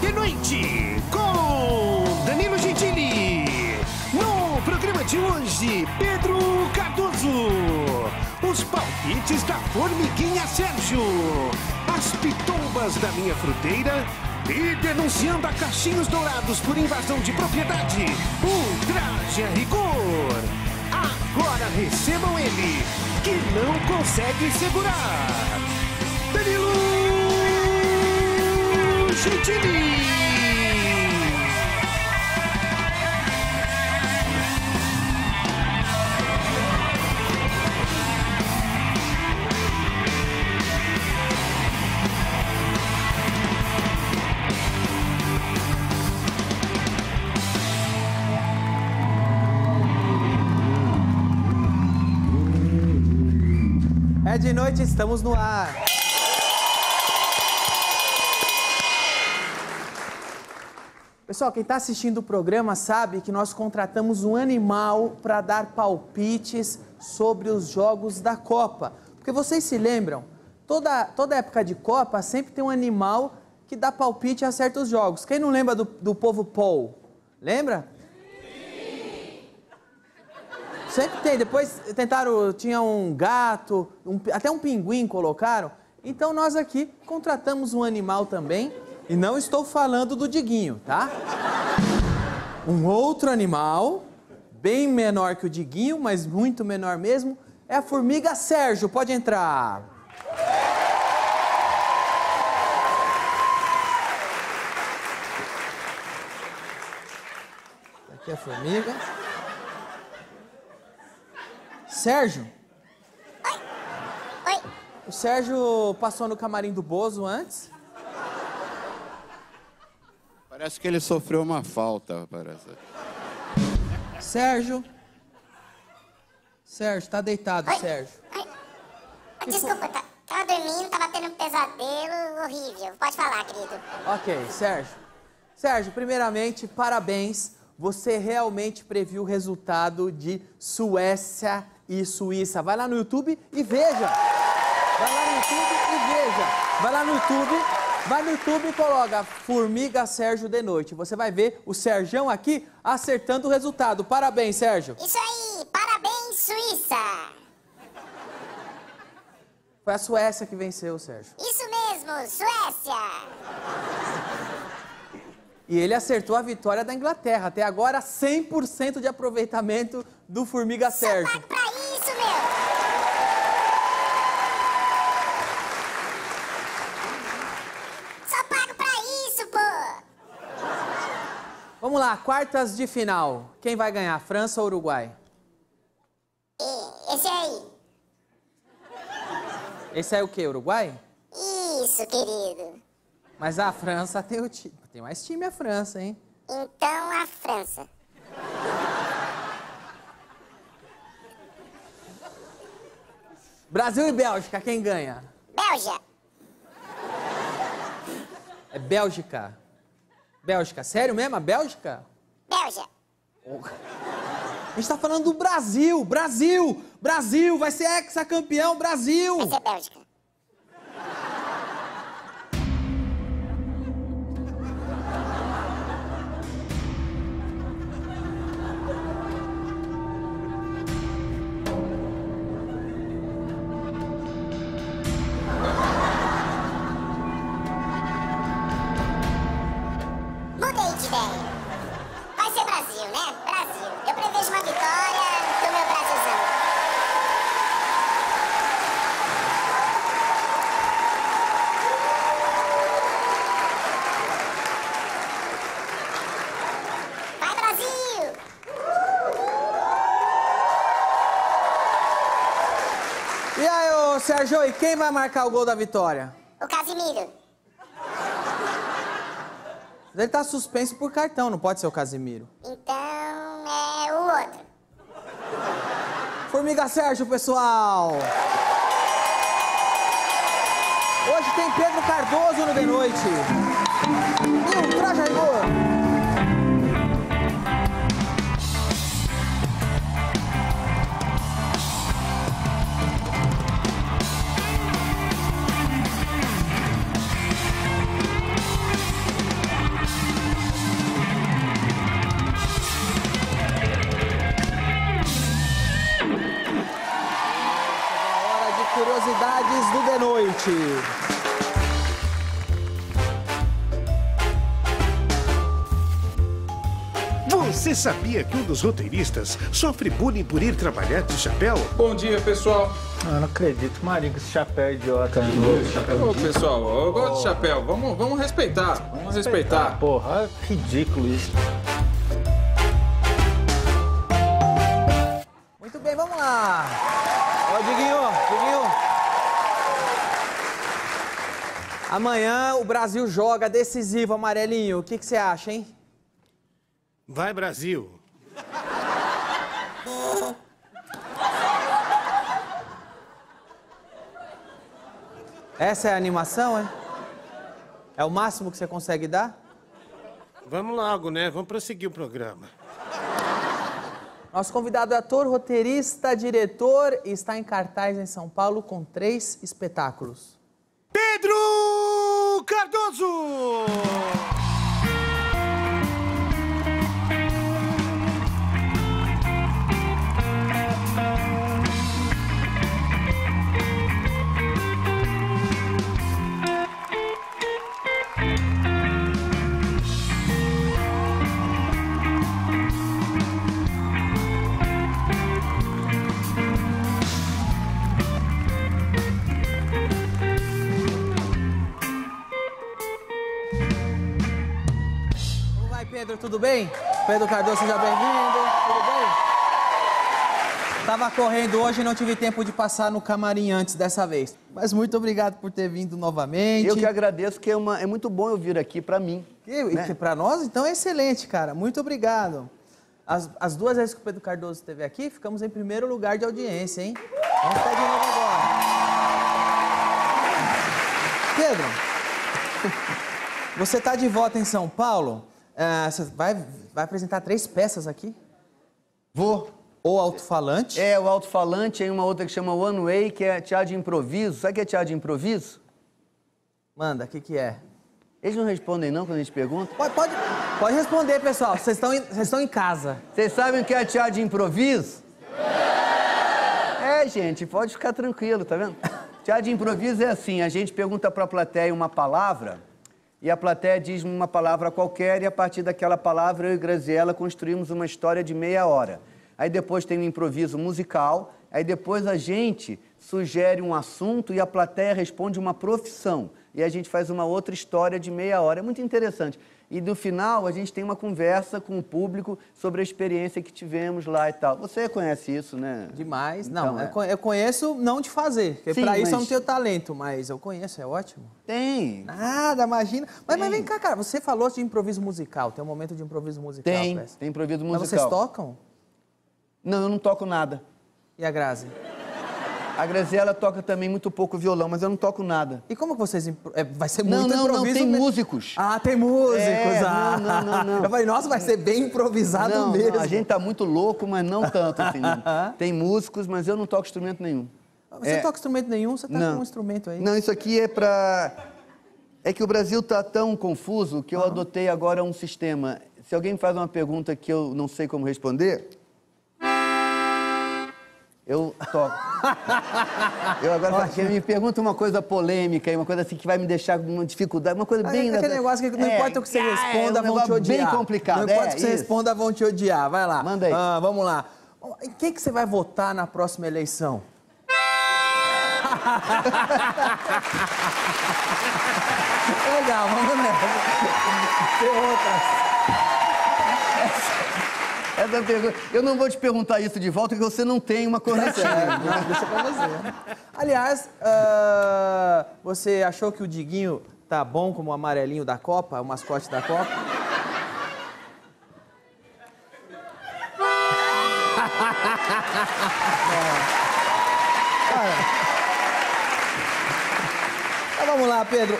de noite com Danilo Gentili. No programa de hoje, Pedro Cardoso. Os palpites da Formiguinha Sérgio. As pitombas da minha fruteira. E denunciando a Caixinhos Dourados por invasão de propriedade. Ultraje a rigor. Agora recebam ele, que não consegue segurar. Danilo Gentili. É de noite, estamos no ar. Pessoal, quem está assistindo o programa sabe que nós contratamos um animal para dar palpites sobre os jogos da Copa. Porque vocês se lembram, toda época de Copa sempre tem um animal que dá palpite a certos jogos. Quem não lembra do povo Paul? Lembra? Sempre tem, depois tentaram, tinha um gato, até um pinguim colocaram. Então nós aqui contratamos um animal também, e não estou falando do Diguinho, tá? Um outro animal, bem menor que o Diguinho, mas muito menor mesmo, é a formiga Sérgio, pode entrar. Aqui é a formiga. Sérgio? Oi. Oi. O Sérgio passou no camarim do Bozo antes? Parece que ele sofreu uma falta, parece. Sérgio? Sérgio, tá deitado, Oi. Sérgio. Oi. Desculpa, tava dormindo, tava tendo um pesadelo horrível. Pode falar, querido. Ok, Sérgio. Sérgio, primeiramente, parabéns. Você realmente previu o resultado de Suécia e Suíça. Vai lá no YouTube e veja. Vai lá no YouTube e veja. Vai no YouTube e coloca Formiga Sérgio de noite. Você vai ver o Serjão aqui acertando o resultado. Parabéns, Sérgio. Isso aí, parabéns, Suíça. Foi a Suécia que venceu, Sérgio. Isso mesmo, Suécia. E ele acertou a vitória da Inglaterra. Até agora, 100% de aproveitamento do Formiga Sérgio. Só pago pra isso, meu. Só pago pra isso, pô. Vamos lá, quartas de final. Quem vai ganhar, França ou Uruguai? Esse aí. Esse é o quê, Uruguai? Isso, querido. Mas a França tem o time. Tem mais time a França, hein? Então, a França. Brasil e Bélgica, quem ganha? Bélgia. É Bélgica. Bélgica, sério mesmo? A Bélgica? Bélgia. A gente tá falando do Brasil. Brasil! Brasil! Vai ser hexacampeão, Brasil! Vai ser Bélgica. Mudei de ideia. Vai ser Brasil, né? Brasil. Eu prevejo uma vitória do meu Brasilzão. Vai, Brasil! E aí, ô Sérgio, e quem vai marcar o gol da vitória? O Casimiro. Ele tá suspenso por cartão, não pode ser o Casimiro. Então é o outro. Formiga Sérgio, pessoal! Hoje tem Pedro Cardoso no De Noite. E o Traje a Rigor. noite. Você sabia que um dos roteiristas sofre bullying por ir trabalhar de chapéu? Bom dia, pessoal. Eu não acredito, Marinho, que esse chapéu é idiota. Ô, pessoal, eu gosto de chapéu. Vamos respeitar. Vamos respeitar. Porra, é ridículo isso. Muito bem, vamos lá. Ó, Diguinho. Amanhã o Brasil joga decisivo, amarelinho. O que você acha, hein? Vai, Brasil! Essa é a animação, é? É o máximo que você consegue dar? Vamos logo, né? Vamos prosseguir o programa. Nosso convidado é ator, roteirista, diretor e está em cartaz em São Paulo com 3 espetáculos. Pedro Cardoso! Pedro, tudo bem? Pedro Cardoso, seja bem-vindo. Tudo bem? Tava correndo hoje e não tive tempo de passar no camarim antes dessa vez. Mas muito obrigado por ter vindo novamente. Eu que agradeço, que é muito bom eu vir aqui pra mim. E pra nós, então, é excelente, cara. Muito obrigado. As 2 vezes que o Pedro Cardoso esteve aqui, ficamos em primeiro lugar de audiência, hein? Vamos ficar de novo agora. Pedro, você tá de volta em São Paulo. Você vai apresentar 3 peças aqui? Vou. O alto-falante? É, o alto-falante, aí uma outra que chama One Way, que é teatro de improviso. Sabe o que é teatro de improviso? Manda, o que é? Eles não respondem não quando a gente pergunta? Pode responder, pessoal. Vocês estão em casa. Vocês sabem o que é teatro de improviso? É, gente, pode ficar tranquilo, tá vendo? Teatro de improviso é assim, a gente pergunta pra plateia uma palavra, e a plateia diz uma palavra qualquer, e a partir daquela palavra, eu e Graziella construímos uma história de meia hora. Aí depois tem um improviso musical, aí depois a gente sugere um assunto e a plateia responde uma profissão. E a gente faz uma outra história de meia hora. É muito interessante. E no final a gente tem uma conversa com o público sobre a experiência que tivemos lá e tal. Você conhece isso, né? Demais. Então, não, eu conheço não de fazer, porque Sim, pra isso eu mas- não tenho talento, mas eu conheço, é ótimo. Tem. Nada, imagina. Mas vem cá, cara, você falou de improviso musical, tem um momento de improviso musical. Tem parece. improviso Mas musical. vocês tocam? Não, eu não toco nada. E a Grazi? A Graziella toca também muito pouco violão, mas eu não toco nada. E como que vocês... vai ser Não, muito não, não, improviso... tem mesmo. músicos. Ah, tem músicos. É, ah. não. Eu falei, nossa, vai ser bem improvisado Não, mesmo. a gente tá muito louco, mas não tanto assim. Não. Tem músicos, mas eu não toco instrumento nenhum. Você não toca instrumento nenhum, você tá Não. com um instrumento aí. Não, isso aqui é pra... É que o Brasil tá tão confuso que eu adotei agora um sistema. Se alguém me faz uma pergunta que eu não sei como responder, eu toco. Eu agora falo, me pergunta uma coisa polêmica, uma coisa assim que vai me deixar com uma dificuldade, uma coisa bem... Aquele negócio que não importa o que você responda, um vão te negócio odiar. bem complicado. Não importa o que você isso. responda, vão te odiar. Vai lá. Manda aí. Vamos lá. Em quem que você vai votar na próxima eleição? Legal, vamos nessa. Tem outras. Essa pergunta, eu não vou te perguntar isso de volta, porque você não tem uma correção. Deixa pra você. Aliás, você achou que o Diguinho tá bom como o amarelinho da Copa, o mascote da Copa? Então vamos lá, Pedro.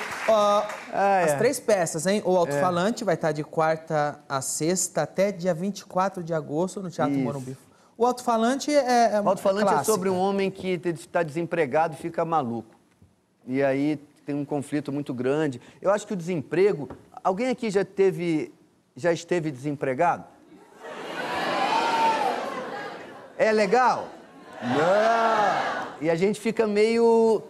As 3 peças, hein? O Alto-Falante vai estar de quarta a sexta até dia 24 de agosto no Teatro Isso. Morumbi. O Alto-Falante é O alto-falante é clássica. sobre um homem que está desempregado e fica maluco. E aí tem um conflito muito grande. Eu acho que o desemprego... Alguém aqui já esteve desempregado? É legal? Não! E a gente fica meio...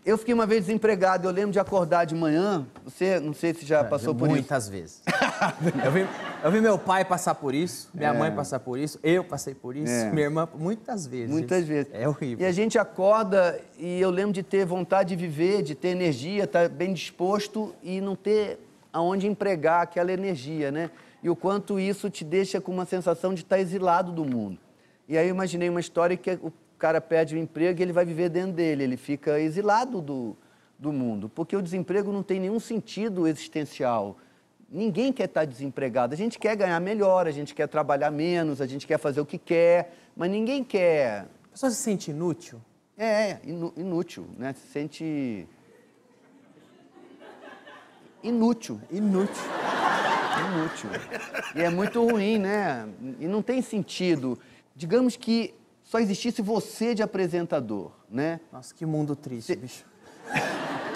Eu fiquei uma vez desempregado, eu lembro de acordar de manhã, você, não sei se já passou por isso. Muitas vezes. Eu vi meu pai passar por isso, minha mãe passar por isso, eu passei por isso, minha irmã, muitas vezes. Muitas vezes. É horrível. E a gente acorda e eu lembro de ter vontade de viver, de ter energia, estar bem disposto e não ter aonde empregar aquela energia, né? E o quanto isso te deixa com uma sensação de estar exilado do mundo. E aí eu imaginei uma história que o cara perde o emprego e ele vai viver dentro dele, ele fica exilado do mundo, porque o desemprego não tem nenhum sentido existencial. Ninguém quer estar desempregado, a gente quer ganhar melhor, a gente quer trabalhar menos, a gente quer fazer o que quer, mas ninguém quer... A pessoa se sente inútil? Inútil, né? Se sente... Inútil. Inútil. E é muito ruim, né? E não tem sentido. Digamos que só existisse você de apresentador, né? Nossa, que mundo triste, bicho.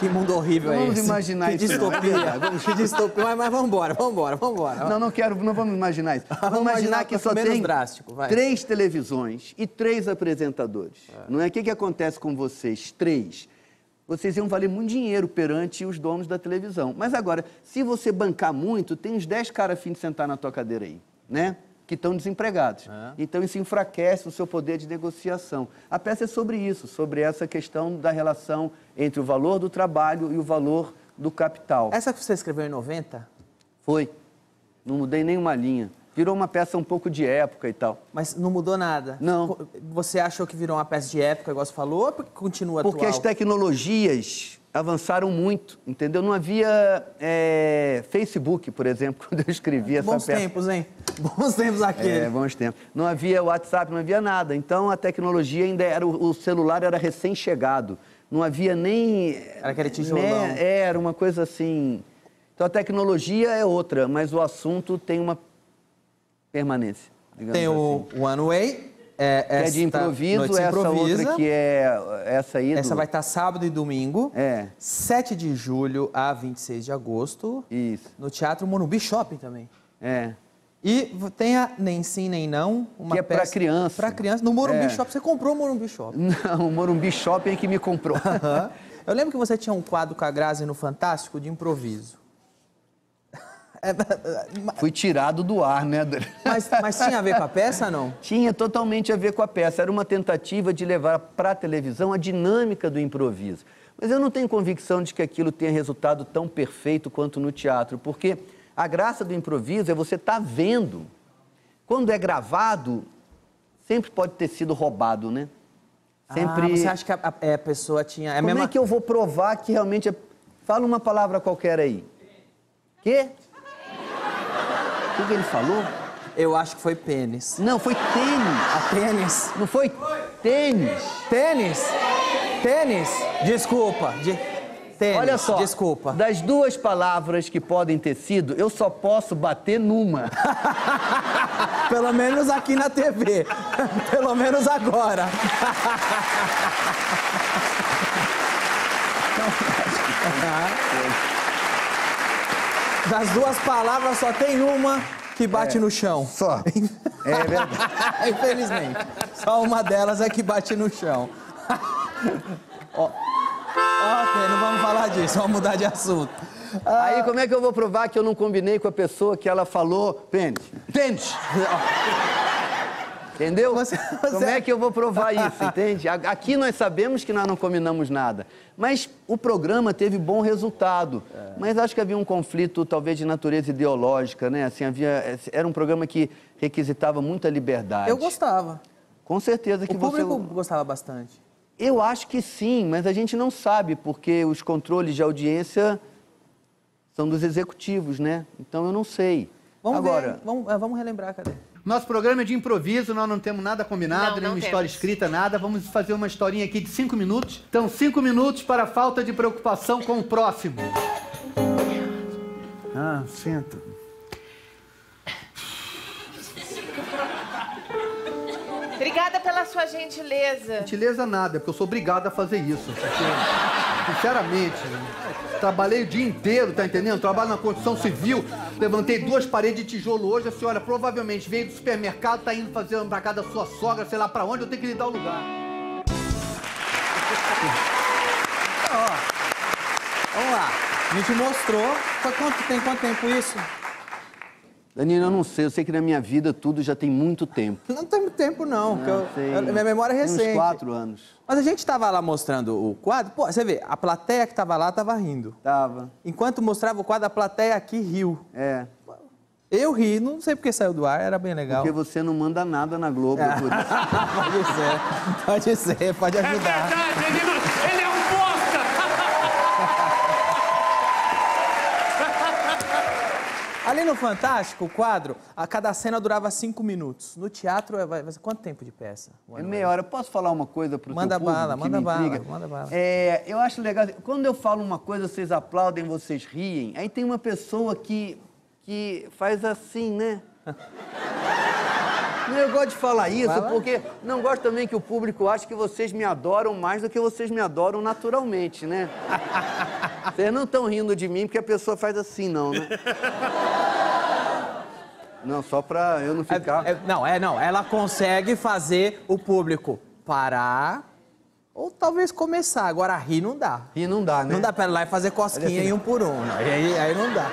Que mundo horrível Vamos esse. imaginar que isso. Distopia. Que distopia. Mas vambora. Não vamos imaginar isso. Vamos imaginar que só tem drástico, 3 televisões e 3 apresentadores. Não é? O que acontece com vocês? 3. Vocês iam valer muito dinheiro perante os donos da televisão. Mas agora, se você bancar muito, tem uns 10 caras a fim de sentar na tua cadeira aí, né? Que estão desempregados. Então, isso enfraquece o seu poder de negociação. A peça é sobre isso, sobre essa questão da relação entre o valor do trabalho e o valor do capital. Essa que você escreveu em 90? Foi. Não mudei nenhuma linha. Virou uma peça um pouco de época e tal. Mas não mudou nada? Não. Você achou que virou uma peça de época, igual você falou, ou porque continua atual? Porque as tecnologias avançaram muito, entendeu? Não havia Facebook, por exemplo, quando eu escrevi essa peça. Bons tempos, hein? Bons tempos aquele. Bons tempos. Não havia WhatsApp, não havia nada. Então, a tecnologia ainda era... O celular era recém-chegado. Não havia nem... Era aquele tijolão. Era uma coisa assim... Então, a tecnologia é outra, mas o assunto tem uma permanência, digamos tem assim. o One Way, que é de improviso, essa outra que é essa aí. Essa vai estar sábado e domingo, 7 de julho a 26 de agosto. Isso. No Teatro Morumbi Shopping também. É. E tem a Nem Sim, Nem Não, uma que é peça... para criança. Para criança, no Morumbi Shopping. Você comprou o Morumbi Shopping? Não, o Morumbi Shopping é que me comprou. Eu lembro que você tinha um quadro com a Grazi no Fantástico de improviso. Fui tirado do ar, né? Mas tinha a ver com a peça, não? Tinha totalmente a ver com a peça. Era uma tentativa de levar para a televisão a dinâmica do improviso. Mas eu não tenho convicção de que aquilo tenha resultado tão perfeito quanto no teatro, porque a graça do improviso é você estar vendo. Quando é gravado, sempre pode ter sido roubado, né? Sempre... você acha que a pessoa tinha... Como é que eu vou provar que realmente... Fala uma palavra qualquer aí. Quê? O que ele falou? Eu acho que foi pênis. Não, foi tênis. A tênis? Não foi tênis. Tênis? Tênis? Desculpa. Tênis. Olha só, desculpa. Das 2 palavras que podem ter sido, eu só posso bater numa. Pelo menos aqui na TV. Pelo menos agora. Das 2 palavras, só tem uma que bate no chão. Só. É verdade. Infelizmente. Só uma delas é que bate no chão. Ok, não vamos falar disso, vamos mudar de assunto. Aí como é que eu vou provar que eu não combinei com a pessoa que ela falou pênis? Pênis! Entendeu? Como é que eu vou provar isso, entende? Aqui nós sabemos que nós não combinamos nada. Mas o programa teve bom resultado. Mas acho que havia um conflito, talvez, de natureza ideológica, né? Assim, era um programa que requisitava muita liberdade. Eu gostava. Com certeza que o público gostava bastante. Eu acho que sim, mas a gente não sabe, porque os controles de audiência são dos executivos, né? Então eu não sei. Vamos relembrar, cadê? Nosso programa é de improviso, nós não temos nada combinado, nenhuma história escrita, nada. Vamos fazer uma historinha aqui de 5 minutos. Então, 5 minutos para a falta de preocupação com o próximo. Senta. Obrigada pela sua gentileza. Gentileza nada, porque eu sou obrigado a fazer isso. Porque, sinceramente, trabalhei o dia inteiro, tá entendendo? Trabalho na construção civil, levantei 2 paredes de tijolo hoje. A senhora provavelmente veio do supermercado, tá indo fazer pra casa da sua sogra, sei lá pra onde, eu tenho que lhe dar o lugar. Vamos lá. A gente mostrou. Tem quanto tempo isso? Danilo, eu não sei. Eu sei que na minha vida tudo já tem muito tempo. Não tem muito tempo, não. Minha memória é recente. Tem uns 4 anos. Mas a gente tava lá mostrando o quadro. Pô, você vê, a plateia que tava lá tava rindo. Tava. Enquanto mostrava o quadro, a plateia aqui riu. É. Eu ri, não sei porque saiu do ar, era bem legal. Porque você não manda nada na Globo, por isso. Pode ser, pode ajudar. É verdade, ele é um bosta! Ali no Fantástico, o quadro, a cada cena durava 5 minutos. No teatro, vai ser quanto tempo de peça? É meia hora. Posso falar uma coisa pro Manda teu público bala, que manda me bala, intriga? manda bala. Eu acho legal, quando eu falo uma coisa, vocês aplaudem, vocês riem, aí tem uma pessoa que faz assim, né? Eu gosto de falar isso, porque não gosto também que o público ache que vocês me adoram mais do que vocês me adoram naturalmente, né? Vocês não estão rindo de mim porque a pessoa faz assim, não, né? Não, só pra eu não ficar... Não. Ela consegue fazer o público parar ou talvez começar. Agora, rir não dá. Rir não dá, né? Não dá pra ela ir lá e fazer cosquinha em um por um. Aí não dá.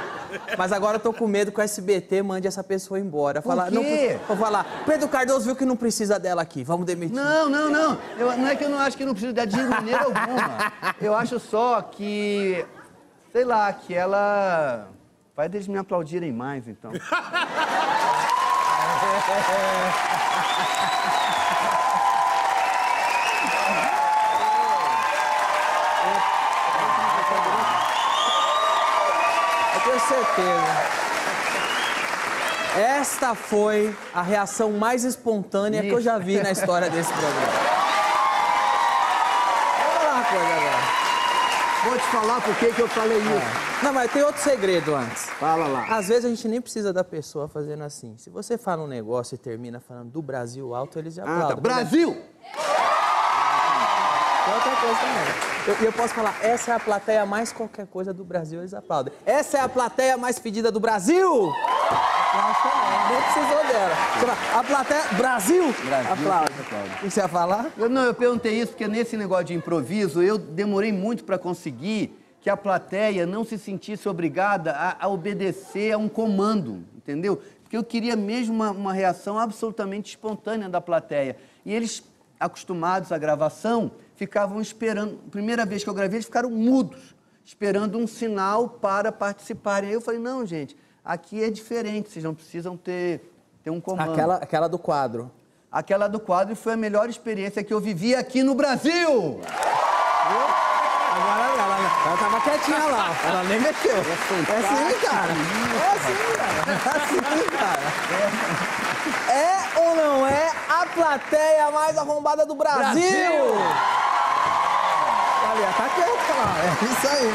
Mas agora eu tô com medo que o SBT mande essa pessoa embora. Por quê? Vou falar, Pedro Cardoso viu que não precisa dela aqui, vamos demitir. Não. Não é que eu não acho que não precisa dela de maneira alguma. Eu acho só que, sei lá, que ela... Vai deles me aplaudirem mais, então. Eu tenho certeza. Esta foi a reação mais espontânea que eu já vi na história desse programa. Vamos lá uma coisa agora. Vou te falar por que eu falei isso. Não, mas tem outro segredo antes. Fala lá. Às vezes a gente nem precisa da pessoa fazendo assim. Se você fala um negócio e termina falando do Brasil alto, eles já aplaudem. Tá. Brasil! Tem outra coisa também. Eu posso falar, essa é a plateia mais qualquer coisa do Brasil, eles aplaudem. Essa é a plateia mais pedida do Brasil! Nem precisou dela. Você fala, a plateia... Brasil! Aplaude. O que você ia falar? Eu perguntei isso porque nesse negócio de improviso, eu demorei muito para conseguir que a plateia não se sentisse obrigada a obedecer a um comando, entendeu? Porque eu queria mesmo uma reação absolutamente espontânea da plateia. E eles, acostumados à gravação, ficavam esperando. Primeira vez que eu gravei, eles ficaram mudos, esperando um sinal para participarem. Aí eu falei, não, gente, aqui é diferente, vocês não precisam ter um comando. Aquela do quadro. Aquela do quadro foi a melhor experiência que eu vivi aqui no Brasil! Agora ela tava quietinha lá, ela nem mexeu. É assim, cara. É assim, cara. É ou não é a plateia mais arrombada do Brasil? Olha, tá quieto lá. É isso aí.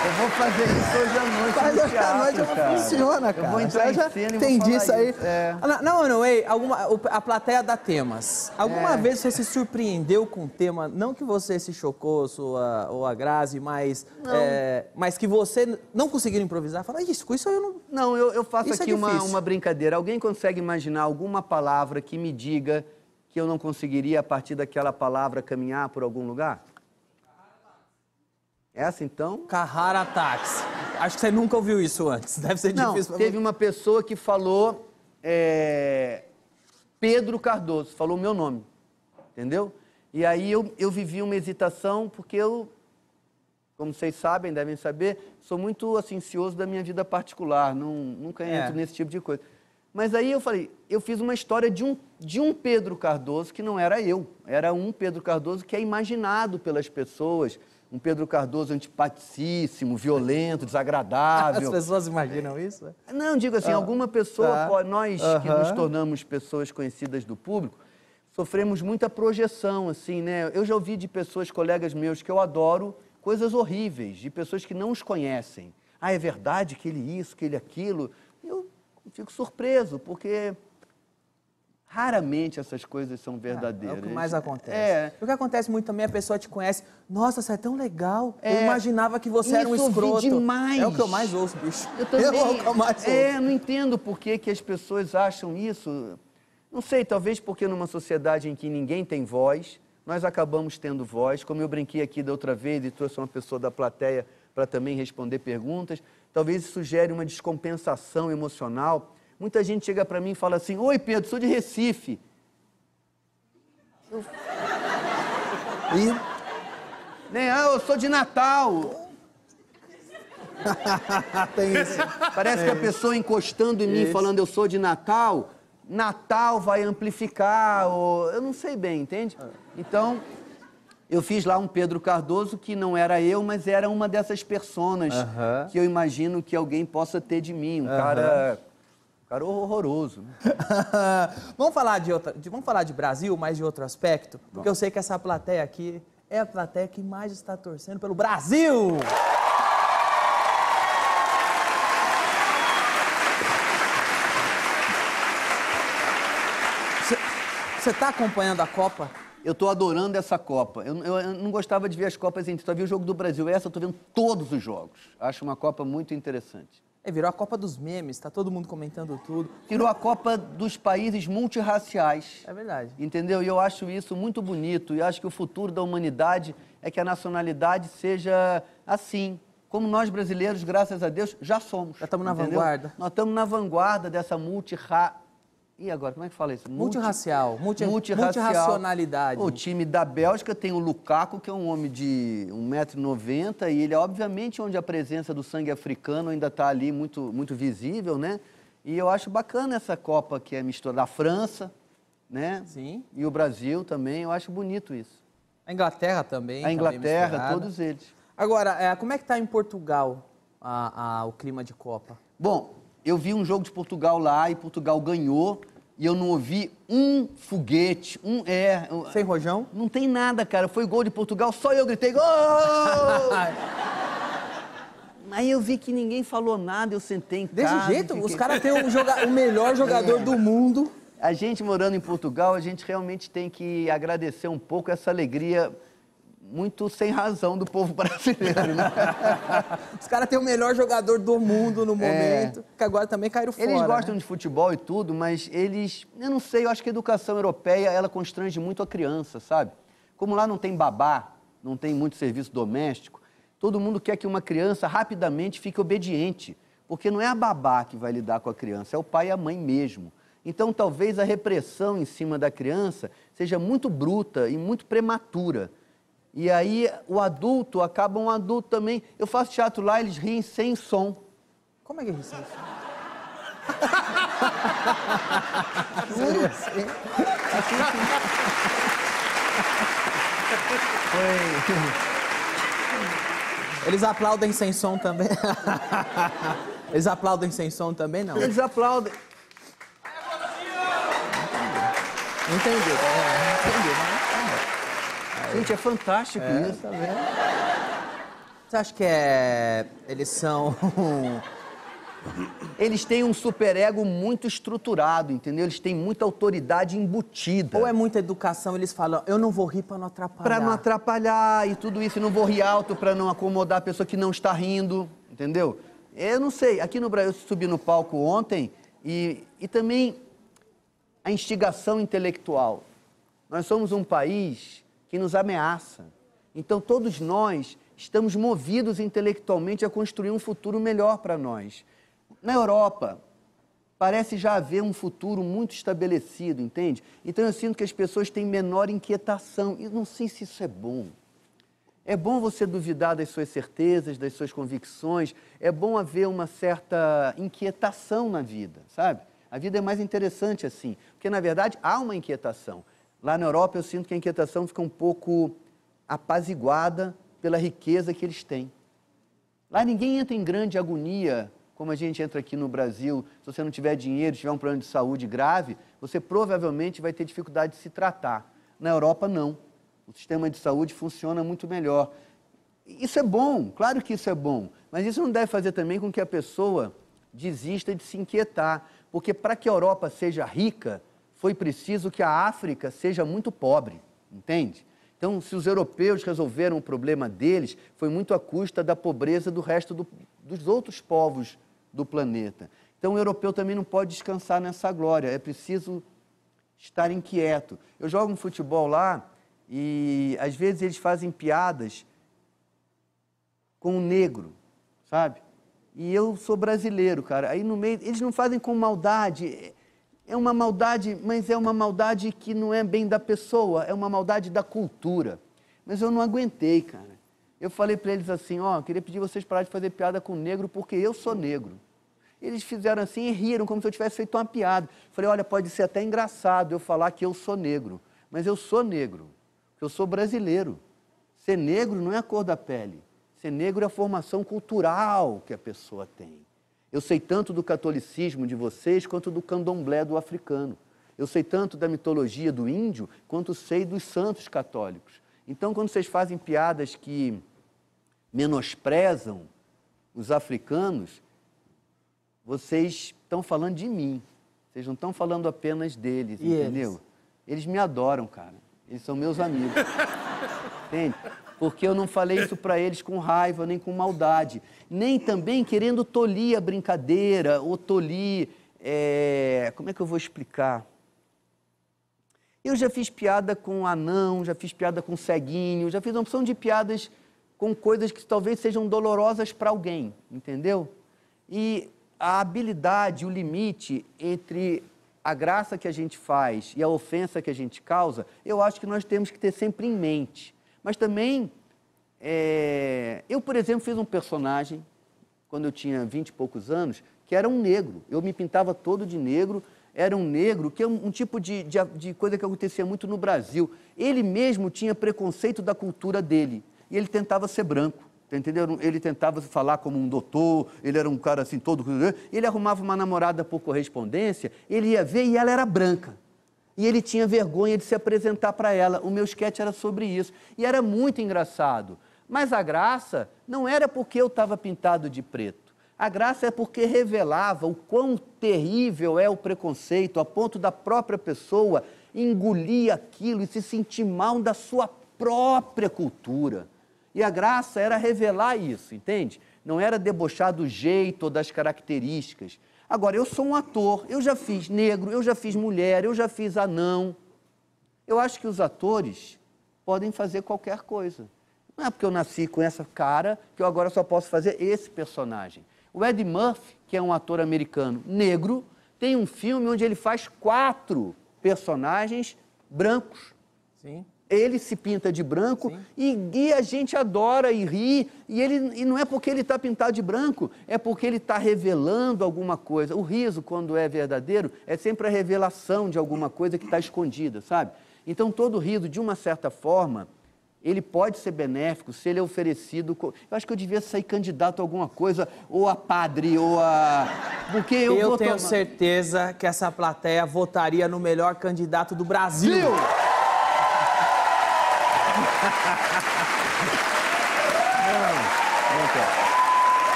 Eu vou fazer isso hoje à noite. Mas no hoje à teatro, noite não cara. funciona, cara. Eu vou entrar em cena e vou entendi falar isso aí. isso. É. Não, anyway, a plateia dá temas. Alguma vez você se surpreendeu com um tema, não que você se chocou, ou a Grazi, mas que você não conseguiu improvisar? Fala, isso eu não... Não, eu faço Isso aqui é uma brincadeira. Alguém consegue imaginar alguma palavra que me diga que eu não conseguiria, a partir daquela palavra, caminhar por algum lugar? Essa, então? Carrara táxi. Acho que você nunca ouviu isso antes. Deve ser difícil pra teve uma pessoa que falou Pedro Cardoso, falou o meu nome, entendeu? E aí eu vivi uma hesitação, porque eu, como vocês sabem, devem saber, sou muito assim, ansioso da minha vida particular, nunca entro nesse tipo de coisa. Mas aí eu falei, eu fiz uma história de um Pedro Cardoso que não era eu, era um Pedro Cardoso que é imaginado pelas pessoas, um Pedro Cardoso antipaticíssimo, violento, desagradável. As pessoas imaginam isso? Não, digo assim, alguma pessoa, nós que nos tornamos pessoas conhecidas do público, sofremos muita projeção, assim, né? Eu já ouvi de pessoas, colegas meus, que eu adoro, coisas horríveis, de pessoas que não os conhecem. Ah, é verdade que ele isso, que ele aquilo? Eu fico surpreso, porque... Raramente essas coisas são verdadeiras. É o que mais acontece. O que acontece muito também, a pessoa te conhece. Nossa, você é tão legal. Eu imaginava que você era um escroto. Demais. É o que eu mais ouço, bicho. Eu também. É o que eu mais ouço. Não entendo por que as pessoas acham isso. Não sei, talvez porque numa sociedade em que ninguém tem voz, nós acabamos tendo voz. Como eu brinquei aqui da outra vez e trouxe uma pessoa da plateia para também responder perguntas, talvez isso gere uma descompensação emocional. Muita gente chega para mim e fala assim: oi, Pedro, sou de Recife. Eu sou de Natal. Tem isso. Parece que a pessoa encostando em mim, falando eu sou de Natal, Natal vai amplificar, ou... eu não sei bem, entende? Então, eu fiz lá um Pedro Cardoso que não era eu, mas era uma dessas personas que eu imagino que alguém possa ter de mim, um cara horroroso. Né? Vamos falar de Brasil, mas de outro aspecto, porque eu sei que essa plateia aqui é a plateia que mais está torcendo pelo Brasil. Você está acompanhando a Copa? Eu estou adorando essa Copa. Eu não gostava de ver as Copas em só vi o jogo do Brasil. Essa eu estou vendo todos os jogos. Acho uma Copa muito interessante. Virou a Copa dos memes, tá todo mundo comentando tudo. Virou a Copa dos países multirraciais. É verdade. Entendeu? E eu acho isso muito bonito. E acho que o futuro da humanidade é que a nacionalidade seja assim. Como nós brasileiros, graças a Deus, já somos. Já estamos na vanguarda. Nós estamos na vanguarda dessa E agora, como é que fala isso? Multirracionalidade. O time da Bélgica tem o Lukaku, que é um homem de 1,90 m, e ele é obviamente onde a presença do sangue africano ainda está ali muito, muito visível, né? E eu acho bacana essa Copa que é mistura da França, né? Sim. E o Brasil também, eu acho bonito isso. A Inglaterra também. A Inglaterra, todos eles. Agora, como é que está em Portugal o clima de Copa? Bom, eu vi um jogo de Portugal lá e Portugal ganhou e eu não ouvi um foguete, Sem rojão? Não tem nada, cara. Foi gol de Portugal, só eu gritei gol! Aí eu vi que ninguém falou nada, eu sentei em casa. Desse jeito? Os caras têm o melhor jogador do mundo. A gente morando em Portugal, a gente realmente tem que agradecer um pouco essa alegria muito sem razão do povo brasileiro, né? Os caras têm o melhor jogador do mundo no momento, que agora também caíram fora. Eles gostam de futebol e tudo, mas eles... Eu não sei, eu acho que a educação europeia, ela constrange muito a criança, sabe? Como lá não tem babá, não tem muito serviço doméstico, todo mundo quer que uma criança rapidamente fique obediente, porque não é a babá que vai lidar com a criança, é o pai e a mãe mesmo. Então, talvez a repressão em cima da criança seja muito bruta e muito prematura. E aí, um adulto também... Eu faço teatro lá, eles riem sem som. Como é que é isso? Eles aplaudem sem som também? Eles aplaudem sem som também, não? Eles aplaudem. Entendi, entendi. Gente, é fantástico isso. Tá vendo? Você acha que eles são... Eles têm um superego muito estruturado, entendeu? Eles têm muita autoridade embutida. Ou é muita educação, eles falam, eu não vou rir para não atrapalhar. Para não atrapalhar e tudo isso, eu não vou rir alto para não acomodar a pessoa que não está rindo, entendeu? Eu não sei, aqui no Brasil eu subi no palco ontem e também a instigação intelectual. Nós somos um país que nos ameaça. Então, todos nós estamos movidos intelectualmente a construir um futuro melhor para nós. Na Europa, parece já haver um futuro muito estabelecido, entende? Então, eu sinto que as pessoas têm menor inquietação. E não sei se isso é bom. É bom você duvidar das suas certezas, das suas convicções. É bom haver uma certa inquietação na vida, sabe? A vida é mais interessante assim. Porque, na verdade, há uma inquietação. Lá na Europa, eu sinto que a inquietação fica um pouco apaziguada pela riqueza que eles têm. Lá ninguém entra em grande agonia, como a gente entra aqui no Brasil. Se você não tiver dinheiro, tiver um problema de saúde grave, você provavelmente vai ter dificuldade de se tratar. Na Europa, não. O sistema de saúde funciona muito melhor. Isso é bom, claro que isso é bom. Mas isso não deve fazer também com que a pessoa desista de se inquietar. Porque para que a Europa seja rica, foi preciso que a África seja muito pobre, entende? Então, se os europeus resolveram o problema deles, foi muito à custa da pobreza do resto dos outros povos do planeta. Então, o europeu também não pode descansar nessa glória, é preciso estar inquieto. Eu jogo um futebol lá E, às vezes, eles fazem piadas com o negro, sabe? E eu sou brasileiro, cara. Aí, no meio, eles não fazem com maldade. É uma maldade, mas é uma maldade que não é bem da pessoa, é uma maldade da cultura. Mas eu não aguentei, cara. Eu falei para eles assim, ó, queria pedir vocês pararem de fazer piada com negro porque eu sou negro. Eles fizeram assim e riram, como se eu tivesse feito uma piada. Falei, olha, pode ser até engraçado eu falar que eu sou negro, mas eu sou negro, porque eu sou brasileiro. Ser negro não é a cor da pele. Ser negro é a formação cultural que a pessoa tem. Eu sei tanto do catolicismo de vocês quanto do candomblé do africano. Eu sei tanto da mitologia do índio quanto sei dos santos católicos. Então, quando vocês fazem piadas que menosprezam os africanos, vocês estão falando de mim. Vocês não estão falando apenas deles, e entendeu? Eles me adoram, cara. Eles são meus amigos. Entende? Porque eu não falei isso para eles com raiva, nem com maldade. Nem também querendo tolir a brincadeira, ou tolir... Como é que eu vou explicar? Eu já fiz piada com anão, já fiz piada com ceguinho, já fiz uma opção de piadas com coisas que talvez sejam dolorosas para alguém, entendeu? E a habilidade, o limite entre a graça que a gente faz e a ofensa que a gente causa, eu acho que nós temos que ter sempre em mente. Mas também, eu, por exemplo, fiz um personagem, quando eu tinha 20 e poucos anos, que era um negro. Eu me pintava todo de negro, era um negro, que é um tipo de coisa que acontecia muito no Brasil. Ele mesmo tinha preconceito da cultura dele, e ele tentava ser branco, entendeu? Ele tentava falar como um doutor, ele era um cara assim todo... Ele arrumava uma namorada por correspondência, ele ia ver e ela era branca. E ele tinha vergonha de se apresentar para ela. O meu sketch era sobre isso. E era muito engraçado. Mas a graça não era porque eu estava pintado de preto. A graça é porque revelava o quão terrível é o preconceito, a ponto da própria pessoa engolir aquilo e se sentir mal da sua própria cultura. E a graça era revelar isso, entende? Não era debochar do jeito ou das características. Agora, eu sou um ator, eu já fiz negro, eu já fiz mulher, eu já fiz anão. Eu acho que os atores podem fazer qualquer coisa. Não é porque eu nasci com essa cara que eu agora só posso fazer esse personagem. O Eddie Murphy, que é um ator americano negro, tem um filme onde ele faz 4 personagens brancos. Sim. Ele se pinta de branco e a gente adora e ri. E não é porque ele está pintado de branco, é porque ele está revelando alguma coisa. O riso, quando é verdadeiro, é sempre a revelação de alguma coisa que está escondida, sabe? Então, todo riso, de uma certa forma, ele pode ser benéfico se ele é oferecido... Eu acho que eu devia sair candidato a alguma coisa, ou a padre, ou a... Porque eu tenho certeza que essa plateia votaria no melhor candidato do Brasil. Viu? Não quero.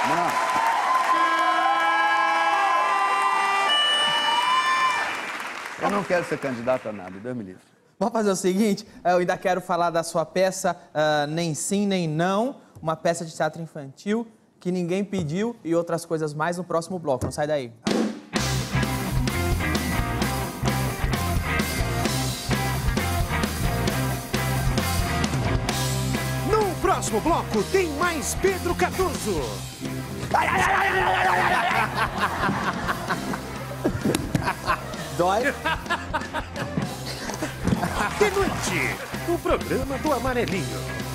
Não. Eu não quero ser candidato a nada, Deus me livre. Vamos fazer o seguinte, eu ainda quero falar da sua peça Nem Sim, Nem Não, uma peça de teatro infantil que ninguém pediu e outras coisas mais no próximo bloco. Não sai daí. No próximo bloco tem mais Pedro Cardoso. Dói? De noite, o programa do Amarelinho.